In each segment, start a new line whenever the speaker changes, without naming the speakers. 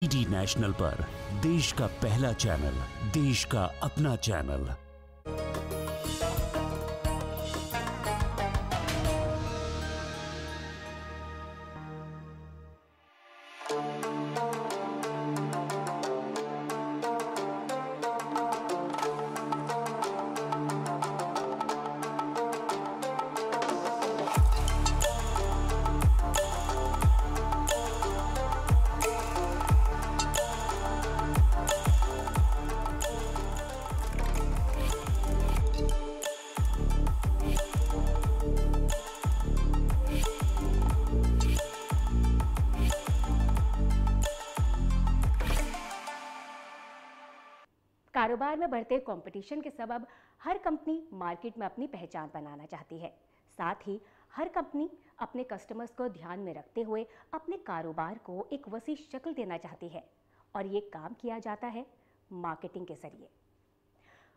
DD national पर देश का पहला चैनल, देश का अपना चैनल।
कारोबार में बढ़ते कंपटीशन के सबब हर कंपनी मार्केट में अपनी पहचान बनाना चाहती है। साथ ही हर कंपनी अपने कस्टमर्स को ध्यान में रखते हुए अपने कारोबार को एक वसी शक्ल देना चाहती है और ये काम किया जाता है मार्केटिंग के जरिए।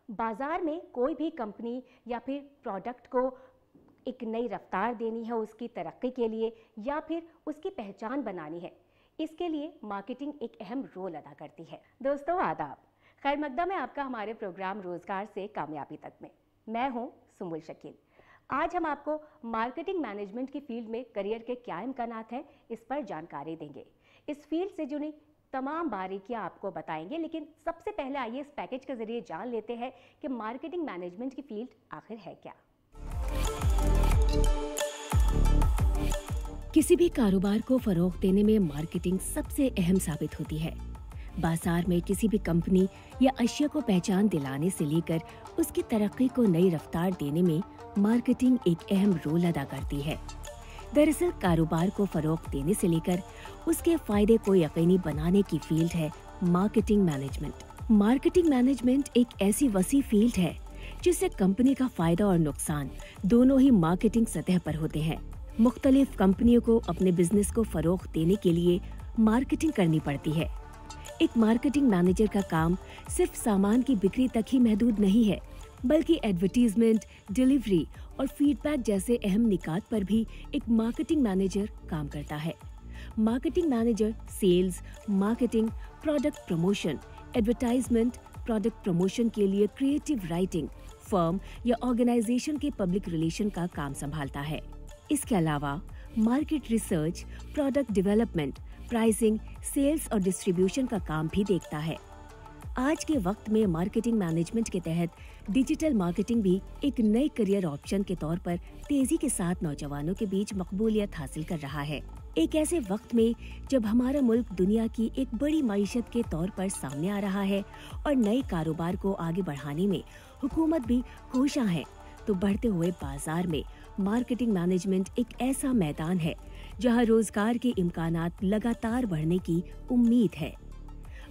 बाजार में कोई भी कंपनी या फिर प्रोडक्ट को एक नई रफ्तार देनी है उसकी तरक्की के लिए या फिर उसकी पहचान बनानी है, इसके लिए मार्केटिंग एक अहम रोल अदा करती है। दोस्तों आदाब, खैर मकदम है आपका हमारे प्रोग्राम रोजगार से कामयाबी तक में। मैं हूं सुमुल शकील। आज हम आपको मार्केटिंग मैनेजमेंट की फील्ड में करियर के क्या इम्कानात हैं इस पर जानकारी देंगे। इस फील्ड से जुड़ी तमाम बारीकियां आपको बताएंगे, लेकिन सबसे पहले आइए इस पैकेज के जरिए जान लेते हैं कि मार्केटिंग मैनेजमेंट की फील्ड आखिर है क्या।
किसी भी कारोबार को फरोग देने में मार्केटिंग सबसे अहम साबित होती है। बाजार में किसी भी कंपनी या अशिया को पहचान दिलाने से लेकर उसकी तरक्की को नई रफ्तार देने में मार्केटिंग एक अहम रोल अदा करती है। दरअसल कारोबार को फरोग देने से लेकर उसके फायदे को यकीनी बनाने की फील्ड है मार्केटिंग मैनेजमेंट। मार्केटिंग मैनेजमेंट एक ऐसी वसी फील्ड है जिससे कंपनी का फायदा और नुकसान दोनों ही मार्केटिंग सतह पर होते हैं। मुख्तलिफ कंपनियों को अपने बिजनेस को फरोग देने के लिए मार्केटिंग करनी पड़ती है। एक मार्केटिंग मैनेजर का काम सिर्फ सामान की बिक्री तक ही महदूद नहीं है, बल्कि एडवर्टीजमेंट, डिलीवरी और फीडबैक जैसे अहम निकात पर भी एक मार्केटिंग मैनेजर काम करता है। Marketing manager sales, marketing, product promotion, advertisement, product promotion के लिए क्रिएटिव राइटिंग, फर्म या ऑर्गेनाइजेशन के पब्लिक रिलेशन का काम संभालता है। इसके अलावा market research, product development, pricing, sales और डिस्ट्रीब्यूशन का काम भी देखता है। आज के वक्त में मार्केटिंग मैनेजमेंट के तहत डिजिटल मार्केटिंग भी एक नए करियर ऑप्शन के तौर पर तेजी के साथ नौजवानों के बीच मकबूलियत हासिल कर रहा है। एक ऐसे वक्त में जब हमारा मुल्क दुनिया की एक बड़ी मईशत के तौर पर सामने आ रहा है और नए कारोबार को आगे बढ़ाने में हुकूमत भी कोशां है, तो बढ़ते हुए बाजार में मार्केटिंग मैनेजमेंट एक ऐसा मैदान है जहां रोजगार के इम्कानात लगातार बढ़ने की उम्मीद है।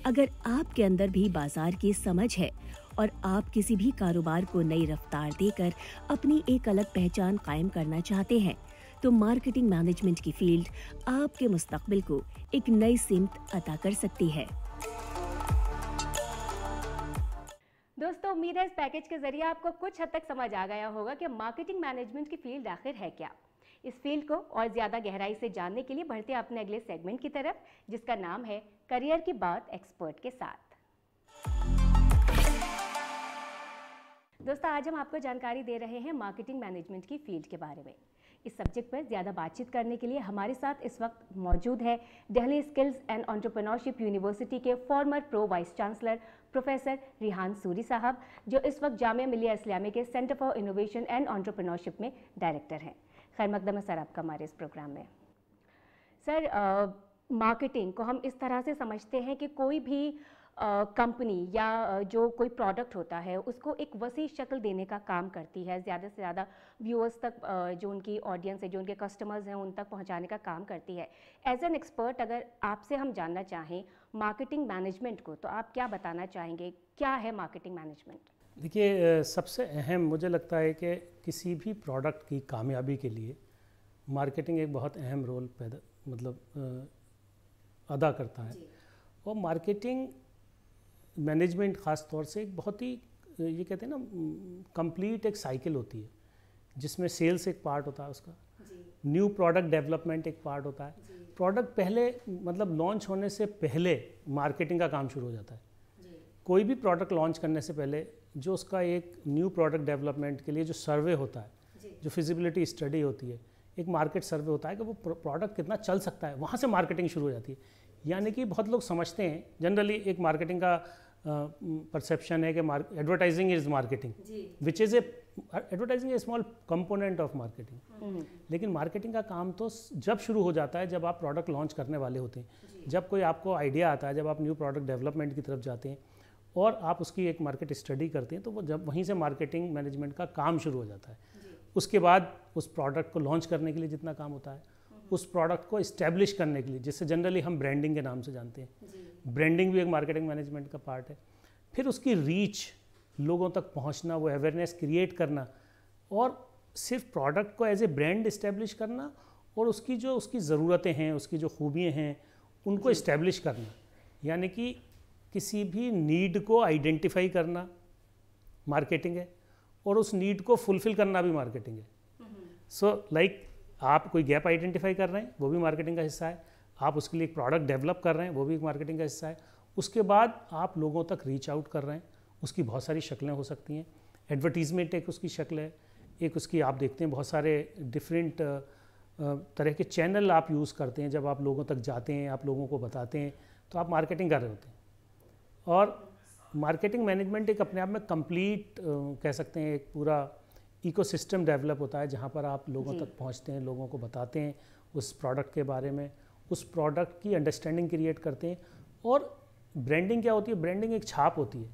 अगर आपके अंदर भी बाजार की समझ है और आप किसी भी कारोबार को नई रफ्तार देकर अपनी एक अलग पहचान कायम करना चाहते हैं, तो मार्केटिंग मैनेजमेंट की फील्ड आपके मुस्तकबिल को एक नई सिमत अता कर सकती है।
दोस्तों उम्मीद है इस पैकेज के जरिए आपको कुछ हद तक समझ आ गया होगा कि मार्केटिंग मैनेजमेंट की फील्ड आखिर है क्या। इस फील्ड को और ज्यादा गहराई से जानने के लिए बढ़ते हैं अपने अगले सेगमेंट की तरफ, जिसका नाम है करियर की बात एक्सपर्ट के साथ। दोस्तों आज हम आपको जानकारी दे रहे हैं मार्केटिंग मैनेजमेंट की फील्ड के बारे में। इस सब्जेक्ट पर ज्यादा बातचीत करने के लिए हमारे साथ इस वक्त मौजूद है Delhi skills and entrepreneurship university के former pro vice chancellor professor Rihan Suri साहब, जो इस वक्त जामिया मिलिया इस्लामिया के centre for innovation and entrepreneurship में डायरेक्टर हैं। खैर मकदम है सर आपका हमारे इस प्रोग्राम में। सर मार्केटिंग को हम इस तरह से समझते हैं कि कोई भी कंपनी या जो कोई प्रोडक्ट होता है उसको एक वसी शक्ल देने का काम करती है, ज़्यादा से ज़्यादा व्यूअर्स तक जो उनकी ऑडियंस है, जो उनके कस्टमर्स हैं, उन तक पहुंचाने का काम करती है। एज एन एक्सपर्ट अगर आपसे हम जानना चाहें मार्केटिंग मैनेजमेंट को, तो आप क्या बताना चाहेंगे, क्या है मार्केटिंग मैनेजमेंट?
देखिए सबसे अहम मुझे लगता है कि किसी भी प्रोडक्ट की कामयाबी के लिए मार्केटिंग एक बहुत अहम रोल अदा करता है। और मार्केटिंग मैनेजमेंट ख़ास तौर से एक बहुत ही ये कहते हैं ना कंप्लीट एक साइकिल होती है, जिसमें सेल्स एक पार्ट होता है उसका, न्यू प्रोडक्ट डेवलपमेंट एक पार्ट होता है, प्रोडक्ट पहले मतलब लॉन्च होने से पहले मार्केटिंग का काम शुरू हो जाता है। कोई भी प्रोडक्ट लॉन्च करने से पहले जो उसका एक न्यू प्रोडक्ट डेवलपमेंट के लिए जो सर्वे होता है, जो फिजिबिलिटी स्टडी होती है, एक मार्केट सर्वे होता है कि वो प्रोडक्ट कितना चल सकता है, वहाँ से मार्केटिंग शुरू हो जाती है। यानी कि बहुत लोग समझते हैं जनरली एक मार्केटिंग का परसेप्शन है कि advertising is marketing, which is advertising A small component of marketing. लेकिन मार्केटिंग का काम तो जब शुरू हो जाता है जब आप प्रोडक्ट लॉन्च करने वाले होते हैं, जब कोई आपको आइडिया आता है, जब आप न्यू प्रोडक्ट डेवलपमेंट की तरफ जाते हैं और आप उसकी एक मार्केट स्टडी करते हैं, तो वो जब वहीं से मार्केटिंग मैनेजमेंट का काम शुरू हो जाता है। उसके बाद उस प्रोडक्ट को लॉन्च करने के लिए जितना काम होता है, उस प्रोडक्ट को इस्टेब्लिश करने के लिए, जिससे जनरली हम ब्रांडिंग के नाम से जानते हैं, ब्रांडिंग भी एक मार्केटिंग मैनेजमेंट का पार्ट है। फिर उसकी रीच, लोगों तक पहुंचना, वो अवेयरनेस क्रिएट करना, और सिर्फ प्रोडक्ट को एज ए ब्रांड इस्टेब्लिश करना, और उसकी जो उसकी ज़रूरतें हैं, उसकी जो खूबियाँ हैं, उनको इस्टेब्लिश करना। यानी कि किसी भी नीड को आइडेंटिफाई करना मार्केटिंग है, और उस नीड को फुलफ़िल करना भी मार्केटिंग है। सो लाइक आप कोई गैप आइडेंटिफाई कर रहे हैं, वो भी मार्केटिंग का हिस्सा है। आप उसके लिए एक प्रोडक्ट डेवलप कर रहे हैं, वो भी एक मार्केटिंग का हिस्सा है। उसके बाद आप लोगों तक रीच आउट कर रहे हैं, उसकी बहुत सारी शक्लें हो सकती हैं। एडवर्टीज़मेंट एक उसकी शक्ल है, एक उसकी आप देखते हैं बहुत सारे डिफरेंट तरह के चैनल आप यूज़ करते हैं। जब आप लोगों तक जाते हैं, आप लोगों को बताते हैं, तो आप मार्केटिंग कर रहे होते हैं। और मार्केटिंग मैनेजमेंट एक अपने आप में कंप्लीट कह सकते हैं एक पूरा इकोसिस्टम डेवलप होता है, जहाँ पर आप लोगों तक पहुँचते हैं, लोगों को बताते हैं उस प्रोडक्ट के बारे में, उस प्रोडक्ट की अंडरस्टैंडिंग क्रिएट करते हैं। और ब्रांडिंग क्या होती है? ब्रांडिंग एक छाप होती है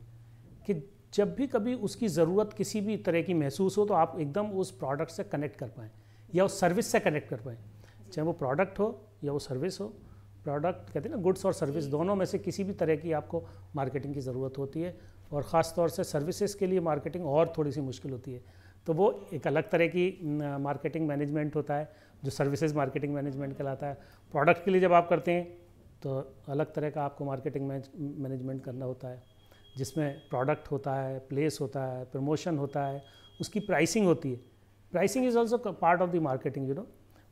कि जब भी कभी उसकी ज़रूरत किसी भी तरह की महसूस हो, तो आप एकदम उस प्रोडक्ट से कनेक्ट कर पाएँ या उस सर्विस से कनेक्ट कर पाएँ। चाहे वो प्रोडक्ट हो या वो सर्विस हो, प्रोडक्ट कहते हैं ना, गुड्स और सर्विस, दोनों में से किसी भी तरह की आपको मार्केटिंग की ज़रूरत होती है। और ख़ास तौर से सर्विसेज के लिए मार्केटिंग और थोड़ी सी मुश्किल होती है। तो वो एक अलग तरह की मार्केटिंग मैनेजमेंट होता है जो सर्विसेज मार्केटिंग मैनेजमेंट कहलाता है। प्रोडक्ट के लिए जब आप करते हैं तो अलग तरह का आपको मार्केटिंग मैनेजमेंट करना होता है, जिसमें प्रोडक्ट होता है, प्लेस होता है, प्रमोशन होता है, उसकी प्राइसिंग होती है। Pricing is also part of the marketing, you know,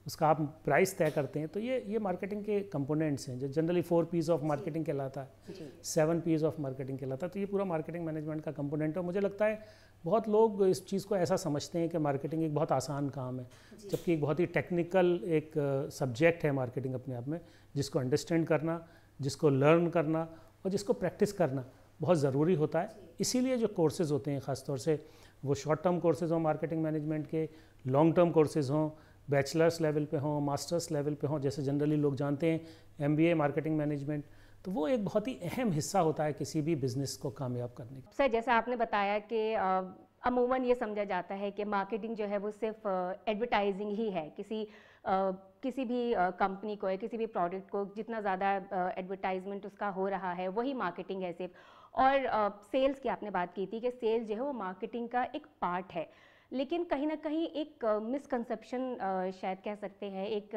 उसका आप प्राइस तय करते हैं। तो ये मार्केटिंग के कंपोनेंट्स हैं जो जनरली 4 P's ऑफ मार्केटिंग कहलाता है, 7 P's ऑफ मार्केटिंग कहलाता है। तो ये पूरा मार्केटिंग मैनेजमेंट का कंपोनेंट है। मुझे लगता है बहुत लोग इस चीज़ को ऐसा समझते हैं कि मार्केटिंग एक बहुत आसान काम है, जबकि एक बहुत ही टेक्निकल एक सब्जेक्ट है मार्केटिंग अपने आप में, जिसको अंडरस्टैंड करना, जिसको लर्न करना और जिसको प्रैक्टिस करना बहुत ज़रूरी होता है। इसीलिए जो कोर्सेज़ होते हैं, ख़ासतौर से वो शॉर्ट टर्म कोर्सेज़ हों मार्केटिंग मैनेजमेंट के, लॉन्ग टर्म कोर्सेज़ हों, बैचलर्स लेवल पे हों, मास्टर्स लेवल पे हों, जैसे जनरली लोग जानते हैं MBA मार्केटिंग मैनेजमेंट, तो वो एक बहुत ही अहम हिस्सा होता है किसी भी बिज़नेस को कामयाब करने का।
सर, जैसा आपने बताया कि अमूमन ये समझा जाता है कि मार्केटिंग जो है वो सिर्फ एडवर्टाइजिंग ही है। किसी भी कंपनी को या किसी भी प्रोडक्ट को जितना ज़्यादा एडवर्टाइजमेंट उसका हो रहा है वही मार्केटिंग है सिर्फ। और सेल्स की आपने बात की थी कि सेल्स जो है वो मार्केटिंग का एक पार्ट है, लेकिन कहीं ना कहीं एक मिसकंसेप्शन शायद कह सकते हैं, एक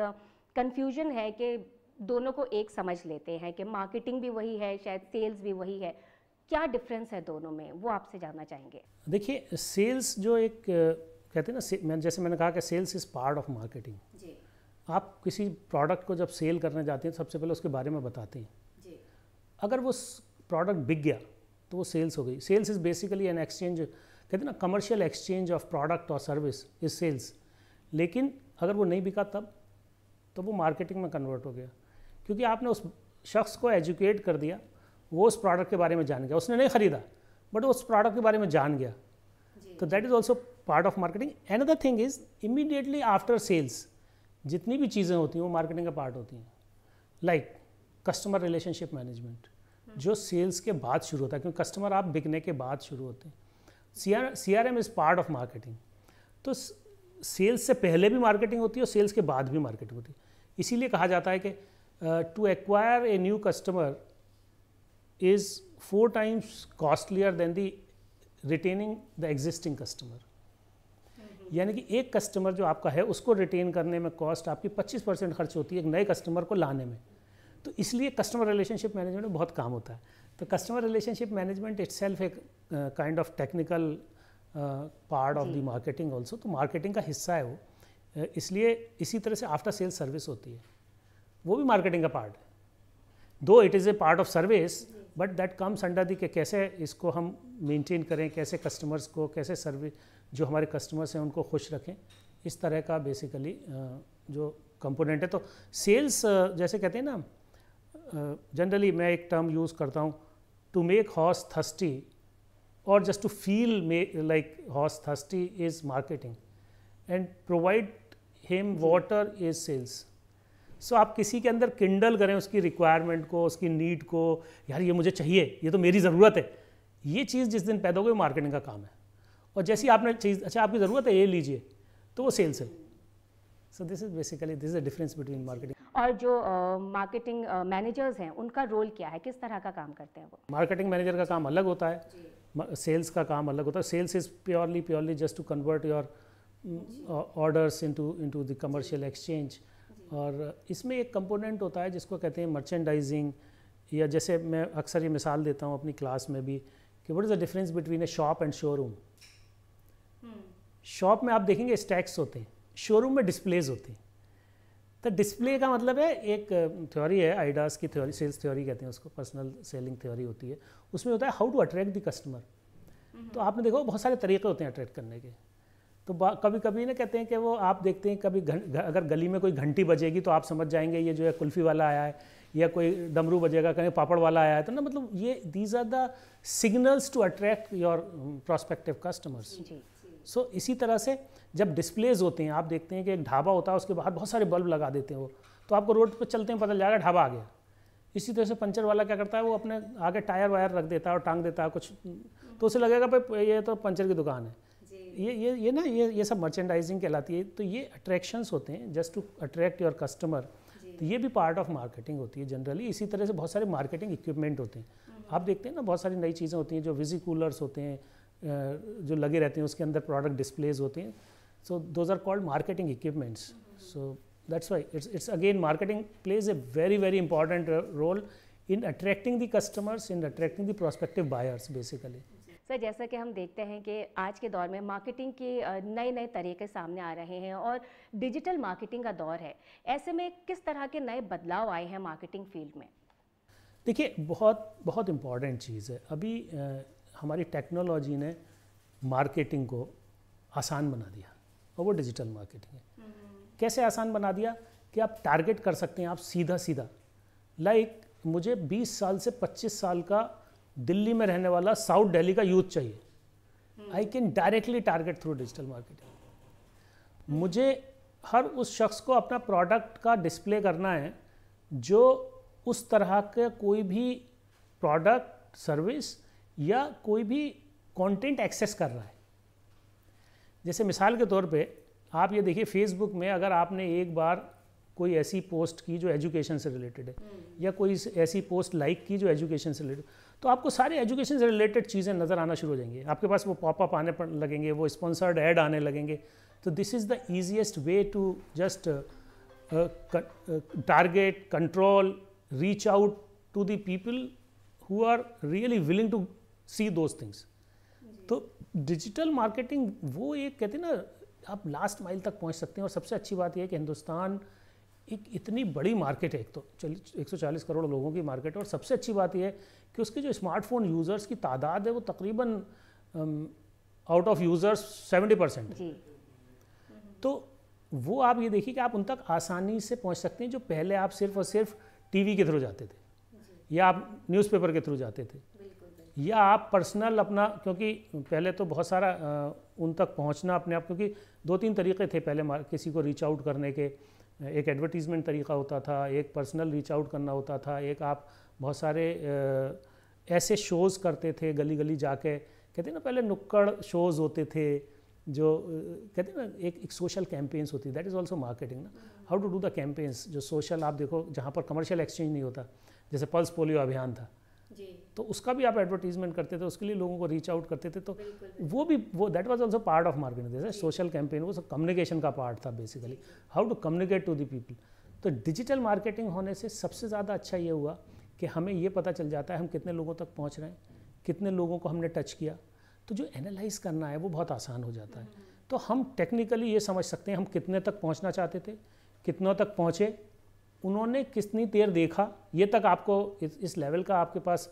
कन्फ्यूजन है कि दोनों को एक समझ लेते हैं कि मार्केटिंग भी वही है, शायद सेल्स भी वही है। क्या डिफरेंस है दोनों में, वो आपसे जानना चाहेंगे।
देखिए, सेल्स जो एक कहते हैं ना, जैसे मैंने कहा कि sales is part of marketing. आप किसी प्रोडक्ट को जब सेल करने जाते हैं सबसे पहले उसके बारे में बताते हैं। अगर वो प्रोडक्ट बिक गया तो वो सेल्स हो गई। Sales is basically an exchange, कहते हैं ना, कमर्शियल एक्सचेंज ऑफ प्रोडक्ट और सर्विस इज सेल्स। लेकिन अगर वो नहीं बिका तब तो वो मार्केटिंग में कन्वर्ट हो गया, क्योंकि आपने उस शख्स को एजुकेट कर दिया, वो उस प्रोडक्ट के बारे में जान गया। उसने नहीं ख़रीदा बट उस प्रोडक्ट के बारे में जान गया, तो that is also part of marketing. Another thing is immediately after sales जितनी भी चीज़ें होती हैं वो मार्केटिंग का पार्ट होती हैं। लाइक कस्टमर रिलेशनशिप मैनेजमेंट, जो सेल्स के बाद शुरू होता है, क्योंकि कस्टमर आप बिकने के बाद शुरू होते हैं। CRM is part of marketing. तो सेल्स से पहले भी मार्केटिंग होती है और सेल्स के बाद भी मार्केटिंग होती है। इसीलिए कहा जाता है कि to acquire a new customer is 4 times costlier than the retaining the existing customer. यानी कि एक कस्टमर जो आपका है उसको रिटेन करने में कॉस्ट आपकी 25% खर्च होती है एक नए कस्टमर को लाने में। तो इसलिए कस्टमर रिलेशनशिप मैनेजमेंट में बहुत काम होता है। तो कस्टमर रिलेशनशिप मैनेजमेंट इटसेल्फ एक kind of technical part of the marketing also. तो मार्केटिंग का हिस्सा है वो। इसलिए इसी तरह से आफ्टर सेल्स सर्विस होती है। वो भी मार्केटिंग का पार्ट है, दो it is a part of service, but that comes under the कि कैसे इसको हम मेंटेन करें, कैसे कस्टमर्स को, कैसे सर्विस जो हमारे कस्टमर्स हैं उनको खुश रखें, इस तरह का बेसिकली जो कंपोनेंट है। तो सेल्स जैसे कहते हैं ना, जनरली मैं एक टर्म यूज़ करता हूँ, टू मेक हॉर्स थर्स्टी और just to feel like horse thirsty is marketing and provide him water is sales. So आप किसी के अंदर किंडल करें उसकी रिक्वायरमेंट को, उसकी नीड को, यार ये मुझे चाहिए, ये तो मेरी ज़रूरत है, ये चीज़ जिस दिन पैदा हो गई वो मार्केटिंग का काम है। और जैसी आपने चीज़, अच्छा आपकी ज़रूरत है ये लीजिए, तो वो सेल्स है। So this is basically this is the difference between marketing.
और जो मार्केटिंग मैनेजर्स हैं उनका रोल क्या है, किस तरह का काम करते हैं वो?
मार्केटिंग मैनेजर का काम अलग होता है, सेल्स का काम अलग होता है। Sales is purely just to convert your orders into the commercial exchange. और इसमें एक कंपोनेंट होता है जिसको कहते हैं मर्चेंडाइजिंग, या जैसे मैं अक्सर ये मिसाल देता हूँ अपनी क्लास में भी कि what is the difference between A shop and showroom. Shop में आप देखेंगे स्टैक्स होते हैं, शोरूम में डिस्प्लेज होते हैं। तो डिस्प्ले का मतलब है, एक थ्योरी है आइडास की थ्योरी, सेल्स थ्योरी कहते हैं उसको, पर्सनल सेलिंग थ्योरी होती है। उसमें होता है how to attract the customer. तो आपने देखो बहुत सारे तरीके होते हैं अट्रैक्ट करने के। तो कभी कभी ना कहते हैं कि वो आप देखते हैं कभी अगर गली में कोई घंटी बजेगी तो आप समझ जाएंगे ये जो है कुल्फ़ी वाला आया है, या कोई डमरू बजेगा कहीं पापड़ वाला आया है। तो ना मतलब ये these are the signals to attract your prospective customers. So इसी तरह से जब डिस्प्लेज होते हैं, आप देखते हैं कि एक ढाबा होता है उसके बाहर बहुत सारे बल्ब लगा देते हैं वो, तो आपको रोड पर चलते हैं पता चल जाएगा ढाबा आ गया। इसी तरह से पंचर वाला क्या करता है, वो अपने आगे टायर वायर रख देता है और टांग देता है कुछ, तो उसे लगेगा भाई ये तो पंचर की दुकान है। ये सब मर्चेंडाइजिंग कहलाती है। तो ये अट्रैक्शंस होते हैं just to attract your customer. तो ये भी पार्ट ऑफ मार्केटिंग होती है जनरली। इसी तरह से बहुत सारे मार्केटिंग इक्विपमेंट होते हैं। आप देखते हैं ना बहुत सारी नई चीज़ें होती हैं, जो विजी कूलर्स होते हैं जो लगे रहते हैं, उसके अंदर प्रोडक्ट डिस्प्लेज होते हैं। So those are called marketing equipments. So that's why it's again marketing plays a very important role in attracting the customers, in attracting the prospective buyers basically.
Sir जैसा कि हम देखते हैं कि आज के दौर में मार्केटिंग के नए तरीके सामने आ रहे हैं और डिजिटल मार्केटिंग का दौर है, ऐसे में किस तरह के नए बदलाव आए हैं मार्केटिंग फील्ड में?
देखिए बहुत इम्पॉर्टेंट चीज़ है। अभी हमारी टेक्नोलॉजी ने मार्केटिंग को आसान बना दिया, और वो डिजिटल मार्केटिंग है। कैसे आसान बना दिया कि आप टारगेट कर सकते हैं, आप सीधा लाइक मुझे 20 साल से 25 साल का दिल्ली में रहने वाला साउथ दिल्ली का यूथ चाहिए, I can directly target through digital marketing. मुझे हर उस शख्स को अपना प्रोडक्ट का डिस्प्ले करना है जो उस तरह के कोई भी प्रोडक्ट, सर्विस या कोई भी कंटेंट एक्सेस कर रहा है। जैसे मिसाल के तौर पे आप ये देखिए, फेसबुक में अगर आपने एक बार कोई ऐसी पोस्ट की जो एजुकेशन से रिलेटेड है, या कोई ऐसी पोस्ट लाइक की जो एजुकेशन से रिलेटेड, तो आपको सारे एजुकेशन से रिलेटेड चीज़ें नज़र आना शुरू हो जाएंगी। आपके पास वो पॉपअप आने लगेंगे, वो स्पॉन्सर्ड ऐड आने लगेंगे। तो this is the easiest way to just target, control, reach out to the people who are really willing to see those things. तो डिजिटल मार्केटिंग वो एक कहते हैं ना, आप लास्ट माइल तक पहुंच सकते हैं। और सबसे अच्छी बात यह है कि हिंदुस्तान एक इतनी बड़ी मार्केट है, एक तो 140 करोड़ लोगों की मार्केट है। और सबसे अच्छी बात यह है कि उसके जो स्मार्टफोन यूज़र्स की तादाद है वो तकरीबन आउट ऑफ यूज़र्स 70% है। तो वो आप ये देखिए कि आप उन तक आसानी से पहुंच सकते हैं, जो पहले आप सिर्फ और सिर्फ टीवी के थ्रू जाते थे, या आप न्यूज़पेपर के थ्रू जाते थे, या आप पर्सनल अपना, क्योंकि पहले तो बहुत सारा उन तक पहुंचना अपने आप, क्योंकि 2-3 तरीके थे पहले किसी को रीच आउट करने के। एक एडवर्टीज़मेंट तरीका होता था, एक पर्सनल रीच आउट करना होता था, एक आप बहुत सारे ऐसे शोज़ करते थे गली गली जाके, कहते हैं ना पहले नुक्कड़ शोज़ होते थे, जो कहते हैं ना एक सोशल कैंपेन्स होती है। दैट इज़ ऑल्सो मार्केटिंग ना, how to do the campaigns जो सोशल। आप देखो जहाँ पर कमर्शियल एक्सचेंज नहीं होता, जैसे पल्स पोलियो अभियान था, तो उसका भी आप एडवर्टीजमेंट करते थे, उसके लिए लोगों को रीच आउट करते थे। तो वो that was also part of marketing. जैसे सोशल कैंपेन वो सब कम्युनिकेशन का पार्ट था basically, how to communicate to the people. तो डिजिटल मार्केटिंग होने से सबसे ज़्यादा अच्छा ये हुआ कि हमें ये पता चल जाता है हम कितने लोगों तक पहुँच रहे हैं, कितने लोगों को हमने टच किया। तो जो एनालाइज करना है वो बहुत आसान हो जाता है। तो हम टेक्निकली ये समझ सकते हैं हम कितने तक पहुँचना चाहते थे, कितनों तक पहुँचे, उन्होंने कितनी देर देखा, ये तक आपको इस लेवल का आपके पास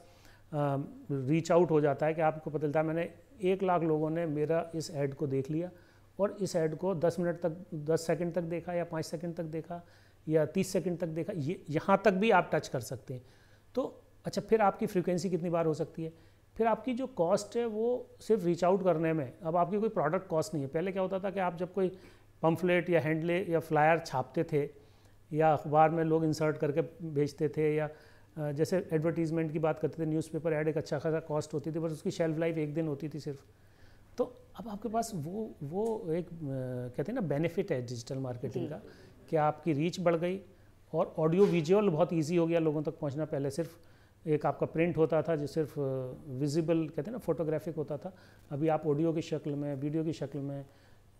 रीच आउट हो जाता है कि आपको पता चलता है मैंने 1 लाख लोगों ने मेरा इस ऐड को देख लिया और इस ऐड को 10 मिनट तक, 10 सेकंड तक देखा या 5 सेकंड तक देखा या 30 सेकंड तक देखा, ये यहाँ तक भी आप टच कर सकते हैं। तो अच्छा, फिर आपकी फ्रीक्वेंसी कितनी बार हो सकती है, फिर आपकी जो कॉस्ट है वो सिर्फ रीच आउट करने में, अब आपकी कोई प्रोडक्ट कॉस्ट नहीं है। पहले क्या होता था कि आप जब कोई पम्फलेट या हैंडले या फ्लायर छापते थे या अखबार में लोग इंसर्ट करके बेचते थे, या जैसे एडवर्टीजमेंट की बात करते थे, न्यूज़पेपर ऐड एक अच्छा खासा कॉस्ट होती थी, बस उसकी शेल्फ लाइफ 1 दिन होती थी सिर्फ। तो अब आपके पास वो एक कहते हैं ना बेनिफिट है डिजिटल मार्केटिंग का, कि आपकी रीच बढ़ गई और ऑडियो विजुअल बहुत इजी हो गया लोगों तक पहुंचना। पहले सिर्फ एक आपका प्रिंट होता था जो सिर्फ विजिबल कहते हैं ना फोटोग्राफिक होता था, अभी आप ऑडियो की शक्ल में, वीडियो की शक्ल में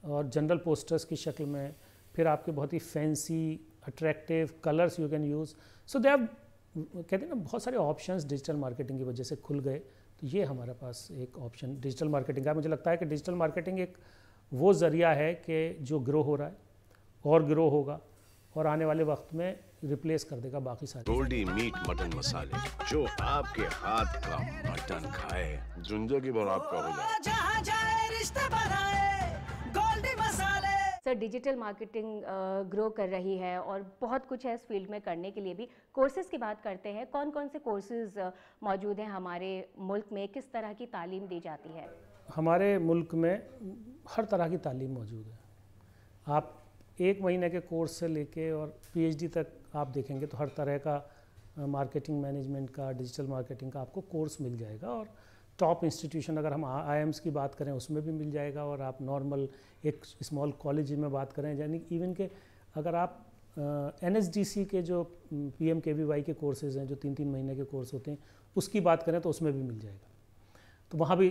और जनरल पोस्टर्स की शक्ल में, फिर आपके बहुत ही fancy attractive colours you can use. So they have कहते हैं ना बहुत सारे ऑप्शंस डिजिटल मार्केटिंग की वजह से खुल गए। तो ये हमारे पास एक ऑप्शन डिजिटल मार्केटिंग का। मुझे लगता है कि डिजिटल मार्केटिंग एक वो ज़रिया है कि जो ग्रो हो रहा है और ग्रो होगा और आने वाले वक्त में रिप्लेस कर देगा बाकी सारे।
गोल्डी मीट मटन मसाले, जो आपके हाथ का मटन खाए जिंदगी भर आपका हो जाए।
जहाँ जाए रिश्ते बनाए गोल्डी मसाले।
सर, डिजिटल मार्केटिंग ग्रो कर रही है और बहुत कुछ है इस फील्ड में करने के लिए भी। कोर्सेज़ की बात करते हैं, कौन कौन से कोर्सेज़ मौजूद हैं हमारे मुल्क में, किस तरह की तालीम दी जाती है?
हमारे मुल्क में हर तरह की तालीम मौजूद है। आप 1 महीने के कोर्स से लेके और PhD तक आप देखेंगे तो हर तरह का मार्केटिंग मैनेजमेंट का, डिजिटल मार्केटिंग का आपको कोर्स मिल जाएगा। और टॉप इंस्टीट्यूशन अगर हम IIMs की बात करें उसमें भी मिल जाएगा, और आप नॉर्मल एक स्मॉल कॉलेज में बात करें, यानी इवन के अगर आप NSDC के जो PMKVY के कोर्सेज़ हैं जो 3-3 महीने के कोर्स होते हैं उसकी बात करें तो उसमें भी मिल जाएगा। तो वहाँ भी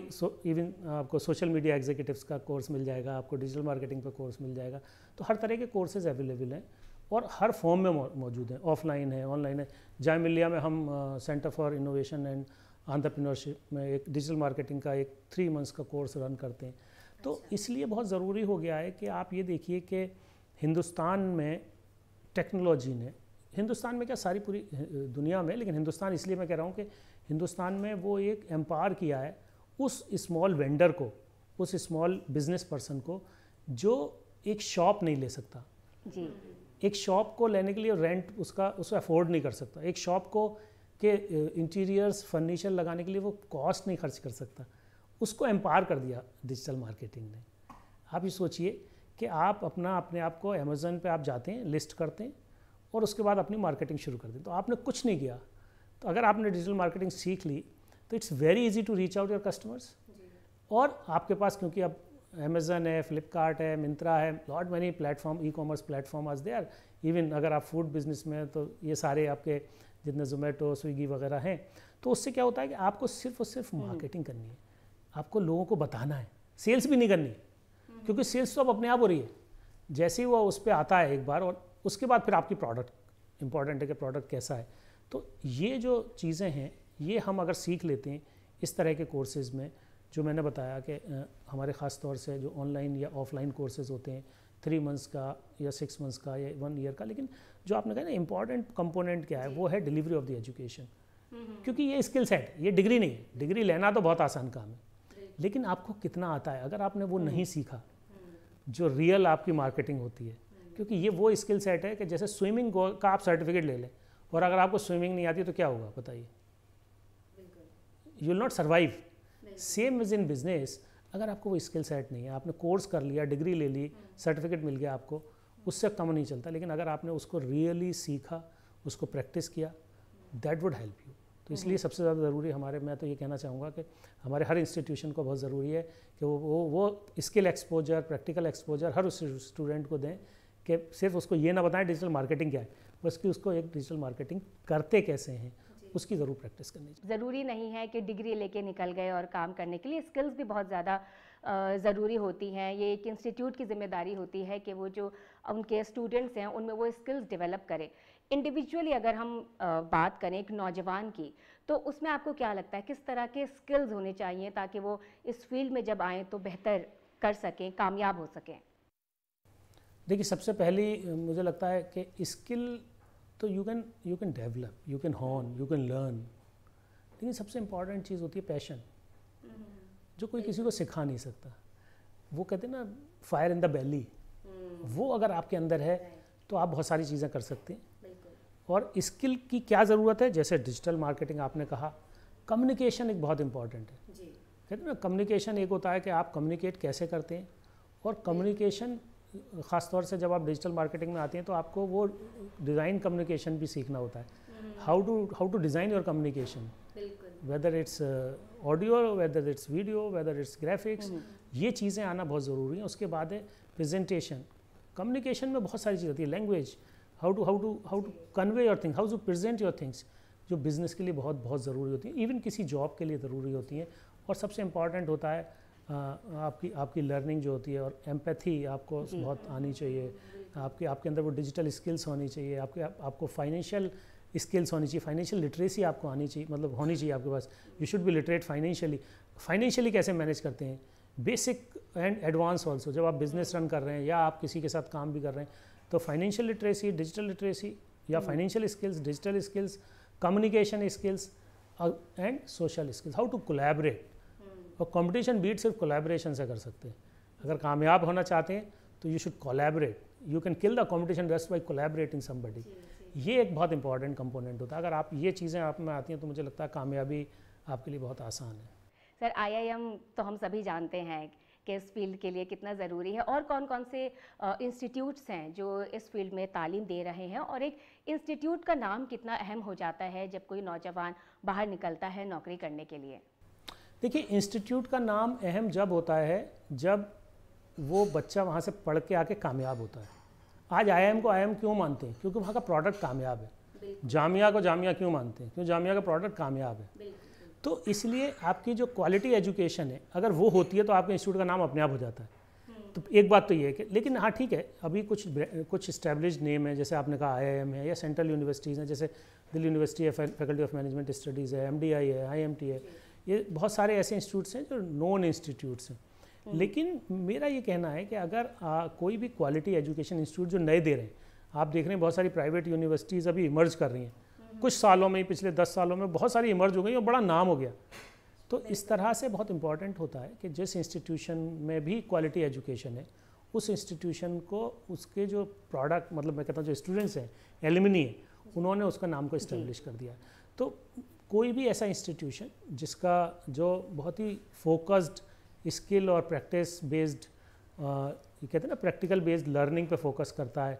इवन आपको सोशल मीडिया एग्जीक्यूटिव्स का कोर्स मिल जाएगा, आपको डिजिटल मार्केटिंग पर कोर्स मिल जाएगा। तो हर तरह के कोर्सेज़ अवेलेबल हैं और हर फॉर्म में मौजूद हैं, ऑफलाइन है, ऑनलाइन है। जामिलिया में हम centre for innovation and entrepreneurship में एक डिजिटल मार्केटिंग का एक 3 मंथ्स का कोर्स रन करते हैं। तो इसलिए बहुत ज़रूरी हो गया है कि आप ये देखिए कि हिंदुस्तान में टेक्नोलॉजी ने, हिंदुस्तान में क्या सारी पूरी दुनिया में, लेकिन हिंदुस्तान इसलिए मैं कह रहा हूँ कि हिंदुस्तान में वो एक एम्पावर किया है उस स्मॉल वेंडर को, उस स्मॉल बिजनेस पर्सन को जो एक शॉप नहीं ले सकता
जी।
एक शॉप को लेने के लिए रेंट उसको अफोर्ड नहीं कर सकता, एक शॉप को के इंटीरियर्स फर्नीचर लगाने के लिए वो कॉस्ट नहीं खर्च कर सकता, उसको एम्पावर कर दिया डिजिटल मार्केटिंग ने। आप ये सोचिए कि आप अपने आप को अमेज़न पे आप जाते हैं, लिस्ट करते हैं और उसके बाद अपनी मार्केटिंग शुरू कर दें। तो आपने कुछ नहीं किया, तो अगर आपने डिजिटल मार्केटिंग सीख ली तो it's very easy to reach out your customers. और आपके पास क्योंकि अब अमेज़न है, फ्लिपकार्ट है, मिंत्रा है, lot many platform, e-commerce platform आज देयर। इवन अगर आप फूड बिजनेस में हैं तो ये सारे आपके जितने जोमेटो, स्विगी वगैरह हैं। तो उससे क्या होता है कि आपको सिर्फ और सिर्फ मार्केटिंग करनी है, आपको लोगों को बताना है, सेल्स भी नहीं करनी, क्योंकि सेल्स तो अब अपने आप हो रही है। जैसे ही वो उस पर आता है एक बार, और उसके बाद फिर आपकी प्रोडक्ट इंपॉर्टेंट है कि प्रोडक्ट कैसा है। तो ये जो चीज़ें हैं ये हम अगर सीख लेते हैं इस तरह के कोर्सेज़ में, जो मैंने बताया कि हमारे ख़ास तौर से जो ऑनलाइन या ऑफलाइन कोर्सेज़ होते हैं 3 मंथ्स का या 6 मंथ्स का या 1 ईयर का, लेकिन जो आपने कहा ना इम्पॉर्टेंट कंपोनेंट क्या है वो है डिलीवरी ऑफ द एजुकेशन। क्योंकि ये स्किल सेट, ये डिग्री नहीं है। डिग्री लेना तो बहुत आसान काम है, लेकिन आपको कितना आता है अगर आपने वो नहीं सीखा, जो रियल आपकी मार्केटिंग होती है। क्योंकि ये वो स्किल सेट है कि जैसे स्विमिंग का आप सर्टिफिकेट ले लें और अगर आपको स्विमिंग नहीं आती तो क्या होगा बताइए, you will not survive. Same is in business, अगर आपको वो स्किल सेट नहीं है, आपने कोर्स कर लिया, डिग्री ले ली, सर्टिफिकेट मिल गया आपको, उससे कम नहीं चलता। लेकिन अगर आपने उसको रियली सीखा, उसको प्रैक्टिस किया, दैट वुड हेल्प यू। तो इसलिए सबसे ज़्यादा ज़रूरी हमारे, मैं तो ये कहना चाहूँगा कि हमारे हर इंस्टीट्यूशन को बहुत ज़रूरी है कि वो स्किल एक्सपोजर, प्रैक्टिकल एक्सपोजर हर उस स्टूडेंट को दें कि सिर्फ उसको ये ना बताएं डिजिटल मार्केटिंग क्या है, बल्कि उसको एक डिजिटल मार्केटिंग करते कैसे हैं उसकी ज़रूर प्रैक्टिस करनी चाहिए।
ज़रूरी नहीं है कि डिग्री लेके निकल गए और काम करने के लिए स्किल्स भी बहुत ज़्यादा ज़रूरी होती हैं। ये एक इंस्टीट्यूट की जिम्मेदारी होती है कि वो जो उनके स्टूडेंट्स हैं उनमें वो स्किल्स डेवलप करें। इंडिविजुअली अगर हम बात करें एक नौजवान की, तो उसमें आपको क्या लगता है किस तरह के स्किल्स होने चाहिए ताकि वो इस फील्ड में जब आएँ तो बेहतर कर सकें, कामयाब हो सकें?
देखिए, सबसे पहली मुझे लगता है कि स्किल तो you can develop, you can horn, you can learn. लेकिन सबसे इम्पॉर्टेंट चीज़ होती है पैशन, जो कोई किसी को सिखा नहीं सकता। वो कहते हैं ना फायर इन द बेली, वो अगर आपके अंदर है तो आप बहुत सारी चीज़ें कर सकते हैं। और स्किल की क्या ज़रूरत है, जैसे डिजिटल मार्केटिंग आपने कहा, कम्युनिकेशन एक बहुत इंपॉर्टेंट है। कहते हैं ना कम्युनिकेशन एक होता है कि आप कम्युनिकेट कैसे करते हैं, और कम्युनिकेशन ख़ास तौर से जब आप डिजिटल मार्केटिंग में आते हैं तो आपको वो डिज़ाइन कम्युनिकेशन भी सीखना होता है। How to design your communication, whether it's audio, whether it's video, whether it's graphics, ये चीज़ें आना बहुत ज़रूरी है। उसके बाद है प्रेजेंटेशन। कम्युनिकेशन में बहुत सारी चीज़ होती है, language, how to convey your things, how to present your things, जो बिज़नेस के लिए बहुत ज़रूरी होती है, इवन किसी जॉब के लिए ज़रूरी होती है। और सबसे इम्पॉर्टेंट होता है आपकी लर्निंग जो होती है, और एम्पैथी आपको बहुत आनी चाहिए। आपके अंदर वो डिजिटल स्किल्स होनी चाहिए, आपको फाइनेंशियल स्किल्स होनी चाहिए, फाइनेंशियल लिटरेसी आपको आनी चाहिए, मतलब होनी चाहिए आपके पास। You should be literate financially कैसे मैनेज करते हैं, बेसिक एंड एडवांस ऑल्सो। जब आप बिज़नेस रन कर रहे हैं या आप किसी के साथ काम भी कर रहे हैं, तो फाइनेंशियल लिटरेसी, डिजिटल लिटरेसी, या financial skills, digital skills, communication skills and social skills, how to collaborate. और कंपटीशन बीट सिर्फ कोलैबोरेशन से कर सकते हैं। अगर कामयाब होना चाहते हैं तो you should collaborate, you can kill the competition just by collaborating somebody. ये एक बहुत इंपॉर्टेंट कंपोनेंट होता है। अगर आप ये चीज़ें आप में आती हैं तो मुझे लगता है कामयाबी आपके लिए बहुत आसान है।
सर, IIM तो हम सभी जानते हैं कि इस फील्ड के लिए कितना ज़रूरी है, और कौन कौन से इंस्टीट्यूट्स हैं जो इस फील्ड में तालीम दे रहे हैं, और एक इंस्टीट्यूट का नाम कितना अहम हो जाता है जब कोई नौजवान बाहर निकलता है नौकरी करने के लिए।
देखिए, इंस्टीट्यूट का नाम अहम जब होता है जब वो बच्चा वहाँ से पढ़ के आके कामयाब होता है। आज IIM को IIM क्यों मानते हैं? क्योंकि वहाँ का प्रोडक्ट कामयाब है। जामिया को जामिया क्यों मानते हैं? क्योंकि जामिया का प्रोडक्ट कामयाब है। तो इसलिए आपकी जो क्वालिटी एजुकेशन है, अगर वो होती है तो आपके इंस्टीट्यूट का नाम अपने आप हो जाता है। तो एक बात तो ये है कि, लेकिन हाँ ठीक है, अभी कुछ इस्टेब्लिश्ड नेम है, जैसे आपने कहा IIM है, या सेंट्रल यूनिवर्सिटीज़ हैं, जैसे दिल्ली यूनिवर्सिटी है, फैकल्टी ऑफ मैनेजमेंट स्टडीज़ है, MDI है, IMT है, ये बहुत सारे ऐसे इंस्टीट्यूट्स हैं जो नॉन इंस्टीट्यूट्स हैं। लेकिन मेरा ये कहना है कि अगर कोई भी क्वालिटी एजुकेशन इंस्टीट्यूट जो नए दे रहे हैं, आप देख रहे हैं बहुत सारी प्राइवेट यूनिवर्सिटीज़ अभी इमर्ज कर रही हैं, कुछ सालों में ही, पिछले 10 सालों में बहुत सारी इमर्ज हो गई और बड़ा नाम हो गया। तो इस तरह से बहुत इंपॉर्टेंट होता है कि जिस इंस्टीट्यूशन में भी क्वालिटी एजुकेशन है, उस इंस्टीट्यूशन को उसके जो प्रोडक्ट, मतलब मैं कहता हूँ जो स्टूडेंट्स हैं, एलुमनी है, उन्होंने उसका नाम को इस्टेब्लिश कर दिया। तो कोई भी ऐसा इंस्टीट्यूशन जिसका जो बहुत ही फोकस्ड स्किल और प्रैक्टिस बेस्ड, ये कहते हैं ना प्रैक्टिकल बेस्ड लर्निंग पे फोकस करता है,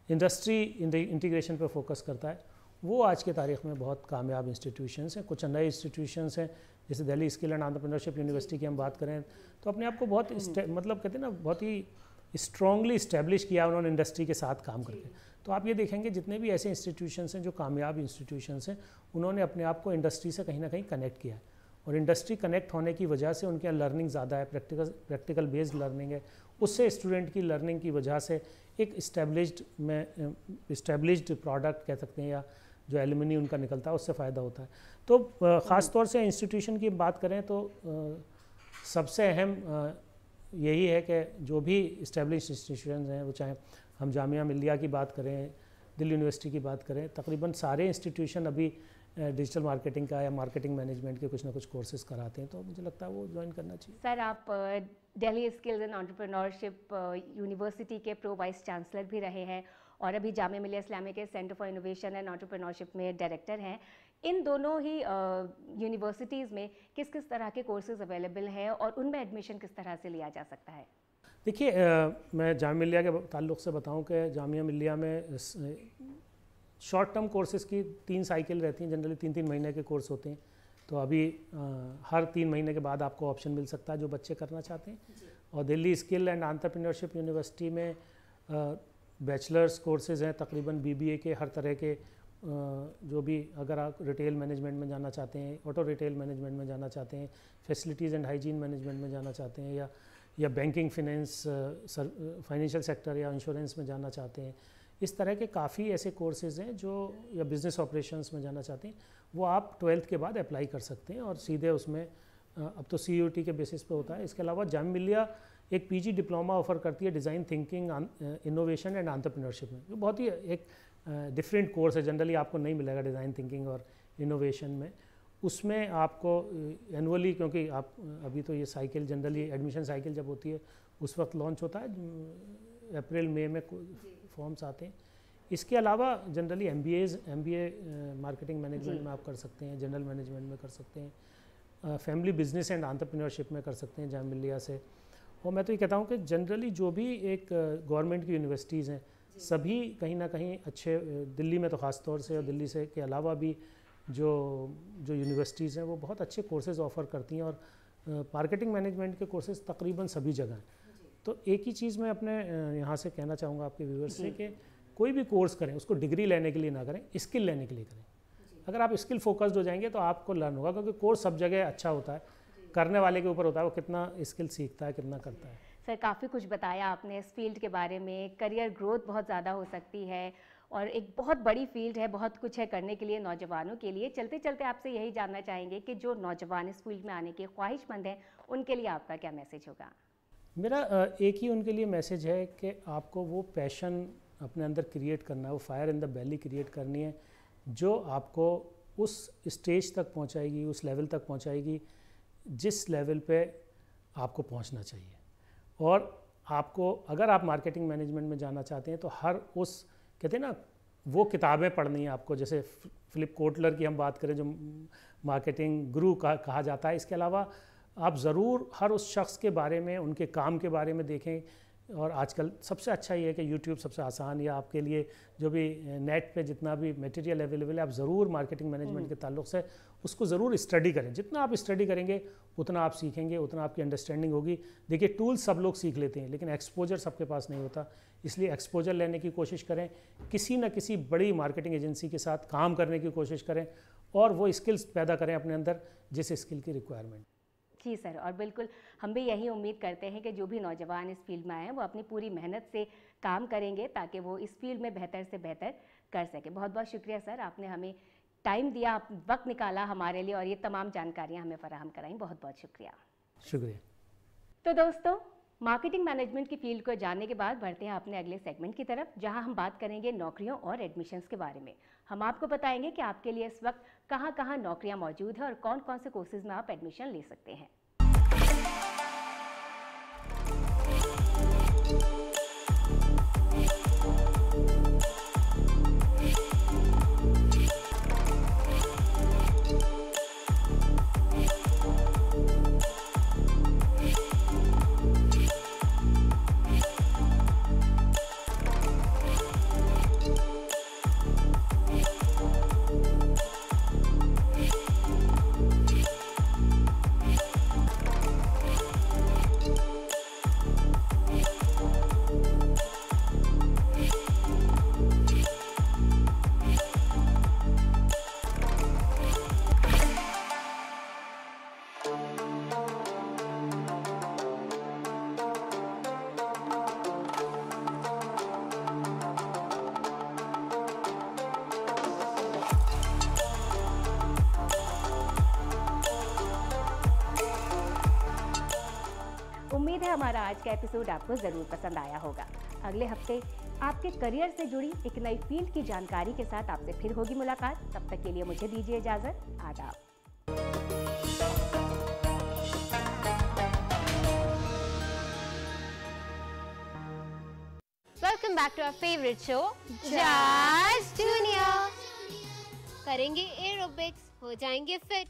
इंडस्ट्री इंटीग्रेशन पे फोकस करता है, वो आज के तारीख में बहुत कामयाब इंस्टीट्यूशंस हैं। कुछ नए इंस्टीट्यूशंस हैं, जैसे Delhi skill and entrepreneurship university की हम बात करें तो अपने आप को बहुत मतलब कहते हैं ना बहुत ही स्ट्रांगली इस्टेब्लिश किया उन्होंने इंडस्ट्री के साथ काम करके। तो आप ये देखेंगे जितने भी ऐसे इंस्टीट्यूशंस हैं जो कामयाब इंस्टीट्यूशंस हैं, उन्होंने अपने आप को इंडस्ट्री से कहीं ना कहीं कनेक्ट किया है, और इंडस्ट्री कनेक्ट होने की वजह से उनके यहाँ लर्निंग ज़्यादा है, प्रैक्टिकल बेस्ड लर्निंग है, उससे स्टूडेंट की लर्निंग की वजह से एक इस्टेब्लिश्ड प्रोडक्ट कह सकते हैं, या जो एलुमनी उनका निकलता है उससे फ़ायदा होता है। तो ख़ास तौर से इंस्टीट्यूशन की बात करें तो सबसे अहम यही है कि जो भी इस्टेब्लिश इंस्टीट्यूशन हैं, वो चाहे हम जामिया मिल्लिया की बात करें, दिल्ली यूनिवर्सिटी की बात करें, तकरीबन सारे इंस्टीट्यूशन अभी डिजिटल मार्केटिंग का या मार्केटिंग मैनेजमेंट के कुछ ना कुछ कोर्सेज कराते हैं, तो मुझे लगता है वो ज्वाइन करना चाहिए।
सर, आप Delhi skills and entrepreneurship university के प्रो वाइस चांसलर भी रहे हैं, और अभी जामिया मिल्लिया इस्लामिया के centre for innovation and entrepreneurship में डायरेक्टर हैं। इन दोनों ही यूनिवर्सिटीज़ में किस किस तरह के कोर्सेज अवेलेबल हैं, और उनमें एडमिशन किस तरह से लिया जा सकता है?
देखिए, मैं जामिया मिल्लिया के ताल्लुक़ से बताऊं कि जामिया मिल्लिया में शॉर्ट टर्म कोर्सेज़ की 3 साइकिल रहती हैं, जनरली 3-3 महीने के कोर्स होते हैं। तो अभी हर 3 महीने के बाद आपको ऑप्शन मिल सकता है जो बच्चे करना चाहते हैं। और Delhi skill and entrepreneurship university में बैचलर्स कोर्सेज़ हैं, तकरीबन BBA के हर तरह के, जो भी, अगर आप रिटेल मैनेजमेंट में जाना चाहते हैं, ऑटो रिटेल मैनेजमेंट में जाना चाहते हैं, फैसिलिटीज़ एंड हाइजीन मैनेजमेंट में जाना चाहते हैं, या बैंकिंग फाइनेंशियल सेक्टर या इंश्योरेंस में जाना चाहते हैं, इस तरह के काफ़ी ऐसे कोर्सेज़ हैं जो, या बिज़नेस ऑपरेशंस में जाना चाहते हैं, वो आप 12th के बाद अप्लाई कर सकते हैं और सीधे उसमें अब तो CUET के बेसिस पे होता है। इसके अलावा जामिया मिल्लिया एक PG डिप्लोमा ऑफ़र करती है design thinking, innovation and entrepreneurship में, जो बहुत ही एक डिफरेंट कोर्स है, जनरली आपको नहीं मिलेगा डिज़ाइन थिंकिंग और इनोवेशन में। उसमें आपको एनुअली, क्योंकि आप अभी तो ये साइकिल जनरली एडमिशन साइकिल जब होती है उस वक्त लॉन्च होता है, अप्रैल मई में फॉर्म्स आते हैं। इसके अलावा जनरली MBA मार्केटिंग मैनेजमेंट में आप कर सकते हैं, जनरल मैनेजमेंट में कर सकते हैं, फैमिली बिजनेस एंड एंटरप्रेन्योरशिप में कर सकते हैं जामिया से। और मैं तो ये कहता हूँ कि जनरली जो भी एक गवर्नमेंट की यूनिवर्सिटीज़ हैं सभी कहीं ना कहीं अच्छे, दिल्ली में तो ख़ास तौर से और दिल्ली से के अलावा भी जो यूनिवर्सिटीज़ हैं वो बहुत अच्छे कोर्सेज़ ऑफ़र करती हैं, और मार्केटिंग मैनेजमेंट के कोर्सेज़ तकरीबन सभी जगह हैं। तो एक ही चीज़ मैं अपने यहाँ से कहना चाहूँगा आपके व्यूअर्स से कि कोई भी कोर्स करें उसको डिग्री लेने के लिए ना करें, स्किल लेने के लिए करें। अगर आप स्किल फोकस्ड हो जाएंगे तो आपको लर्न होगा, क्योंकि कोर्स सब जगह अच्छा होता है, करने वाले के ऊपर होता है वो कितना स्किल सीखता है, कितना करता है।
सर काफ़ी कुछ बताया आपने इस फील्ड के बारे में, करियर ग्रोथ बहुत ज़्यादा हो सकती है और एक बहुत बड़ी फील्ड है, बहुत कुछ है करने के लिए नौजवानों के लिए। चलते चलते आपसे यही जानना चाहेंगे कि जो नौजवान इस फील्ड में आने के ख्वाहिशमंद हैं उनके लिए आपका क्या मैसेज होगा?
मेरा एक ही उनके लिए मैसेज है कि आपको वो पैशन अपने अंदर क्रिएट करना है, वो fire in the belly create करनी है जो आपको उस स्टेज तक पहुंचाएगी, उस लेवल तक पहुंचाएगी जिस लेवल पे आपको पहुंचना चाहिए। और आपको अगर आप मार्केटिंग मैनेजमेंट में जाना चाहते हैं तो हर उस, कहते हैं ना, वो किताबें पढ़नी है आपको, जैसे फिलिप कोटलर की हम बात करें जो मार्केटिंग गुरु कहा जाता है। इसके अलावा आप ज़रूर हर उस शख्स के बारे में, उनके काम के बारे में देखें। और आजकल सबसे अच्छा ये है कि यूट्यूब सबसे आसान, या आपके लिए जो भी नेट पे जितना भी मटेरियल अवेलेबल है आप ज़रूर मार्केटिंग मैनेजमेंट के ताल्लुक़ से उसको ज़रूर स्टडी करें। जितना आप स्टडी करेंगे उतना आप सीखेंगे, उतना आपकी अंडरस्टैंडिंग होगी। देखिए टूल्स सब लोग सीख लेते हैं लेकिन एक्सपोजर सबके पास नहीं होता, इसलिए एक्सपोजर लेने की कोशिश करें, किसी न किसी बड़ी मार्केटिंग एजेंसी के साथ काम करने की कोशिश करें और वो स्किल्स पैदा करें अपने अंदर जिस स्किल की रिक्वायरमेंट।
जी सर, और बिल्कुल हम भी यही उम्मीद करते हैं कि जो भी नौजवान इस फील्ड में आए हैं वो अपनी पूरी मेहनत से काम करेंगे ताकि वो इस फील्ड में बेहतर से बेहतर कर सके। बहुत बहुत शुक्रिया सर, आपने हमें टाइम दिया, वक्त निकाला हमारे लिए और ये तमाम जानकारियाँ हमें फराहम कराई। बहुत बहुत शुक्रिया।
शुक्रिया।
तो दोस्तों, मार्केटिंग मैनेजमेंट की फील्ड को जानने के बाद बढ़ते हैं अपने अगले सेगमेंट की तरफ, जहां हम बात करेंगे नौकरियों और एडमिशन्स के बारे में। हम आपको बताएंगे कि आपके लिए इस वक्त कहां कहां नौकरियां मौजूद हैं और कौन कौन से कोर्सेज में आप एडमिशन ले सकते हैं। उम्मीद है हमारा आज का एपिसोड आपको ज़रूर पसंद आया होगा। अगले हफ्ते आपके करियर से जुड़ी एक नई फील्ड की जानकारी के साथ आपसे फिर होगी मुलाकात। तब तक के लिए मुझे दीजिए इजाज़त। आदाब।
Welcome back to our favorite show, Jazz Junior. करेंगे एरोबिक्स, हो जाएंगे फिट,